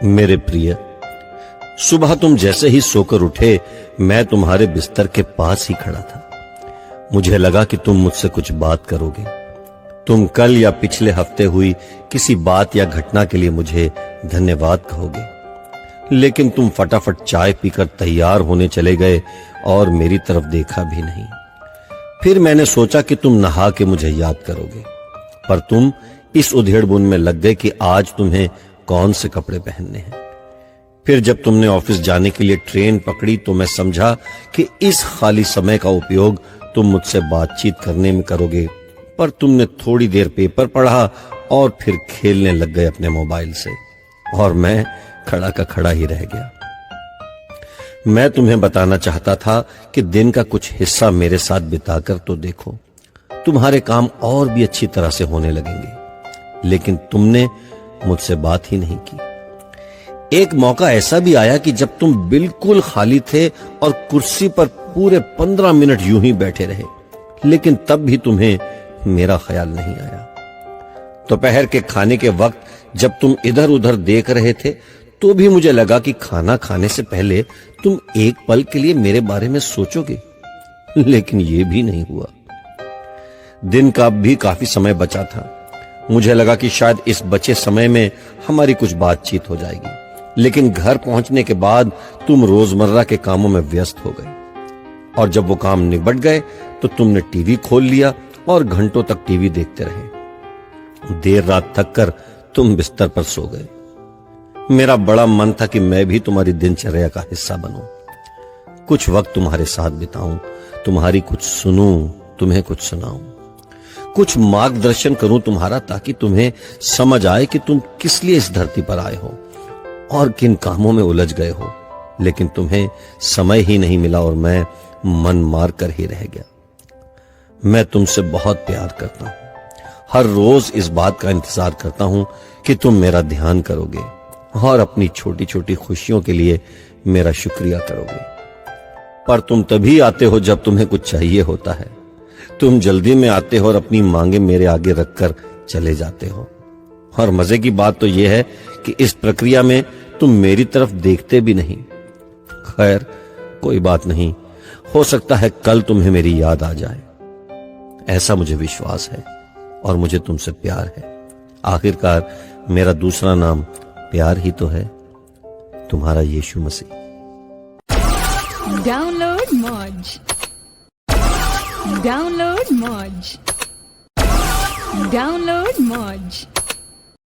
मेरे प्रिय, सुबह तुम जैसे ही सोकर उठे मैं तुम्हारे बिस्तर के पास ही खड़ा था। मुझे लगा कि तुम मुझसे कुछ बात करोगे। तुम कल या पिछले हफ्ते हुई किसी बात या घटना के लिए मुझे धन्यवाद कहोगे, लेकिन तुम फटाफट चाय पीकर तैयार होने चले गए और मेरी तरफ देखा भी नहीं। फिर मैंने सोचा कि तुम नहा के मुझे याद करोगे, पर तुम इस उधेड़बुन में लग गए कि आज तुम्हें कौन से कपड़े पहनने हैं। फिर जब तुमने ऑफिस जाने के लिए ट्रेन पकड़ी तो मैं समझा कि इस खाली समय का उपयोग तुम मुझसे बातचीत करने में करोगे, पर तुमने थोड़ी देर पेपर पढ़ा और फिर खेलने लग गए अपने मोबाइल से, और मैं खड़ा का खड़ा ही रह गया। मैं तुम्हें बताना चाहता था कि दिन का कुछ हिस्सा मेरे साथ बिताकर तो देखो, तुम्हारे काम और भी अच्छी तरह से होने लगेंगे, लेकिन तुमने मुझसे बात ही नहीं की। एक मौका ऐसा भी आया कि जब तुम बिल्कुल खाली थे और कुर्सी पर पूरे 15 मिनट यूं ही बैठे रहे, लेकिन तब भी तुम्हें मेरा ख्याल नहीं आया। दोपहर के खाने के वक्त जब तुम इधर उधर देख रहे थे तो भी मुझे लगा कि खाना खाने से पहले तुम एक पल के लिए मेरे बारे में सोचोगे, लेकिन यह भी नहीं हुआ। दिन का भी काफी समय बचा था। मुझे लगा कि शायद इस बचे समय में हमारी कुछ बातचीत हो जाएगी, लेकिन घर पहुंचने के बाद तुम रोजमर्रा के कामों में व्यस्त हो गए, और जब वो काम निबट गए तो तुमने टीवी खोल लिया और घंटों तक टीवी देखते रहे। देर रात थक कर तुम बिस्तर पर सो गए। मेरा बड़ा मन था कि मैं भी तुम्हारी दिनचर्या का हिस्सा बनूं, कुछ वक्त तुम्हारे साथ बिताऊं, तुम्हारी कुछ सुनूं, तुम्हें कुछ सुनाऊं, कुछ मार्गदर्शन करूं तुम्हारा, ताकि तुम्हें समझ आए कि तुम किस लिए इस धरती पर आए हो और किन कामों में उलझ गए हो। लेकिन तुम्हें समय ही नहीं मिला और मैं मन मार कर ही रह गया। मैं तुमसे बहुत प्यार करता हूं, हर रोज इस बात का इंतजार करता हूं कि तुम मेरा ध्यान करोगे और अपनी छोटी छोटी खुशियों के लिए मेरा शुक्रिया करोगे। पर तुम तभी आते हो जब तुम्हें कुछ चाहिए होता है। तुम जल्दी में आते हो और अपनी मांगे मेरे आगे रखकर चले जाते हो। और मजे की बात तो यह है कि इस प्रक्रिया में तुम मेरी तरफ देखते भी नहीं। खैर, कोई बात नहीं, हो सकता है कल तुम्हें मेरी याद आ जाए। ऐसा मुझे विश्वास है और मुझे तुमसे प्यार है। आखिरकार मेरा दूसरा नाम प्यार ही तो है। तुम्हारा यीशु मसीह। डाउनलोड मौज, डाउनलोड मौज, डाउनलोड मौज।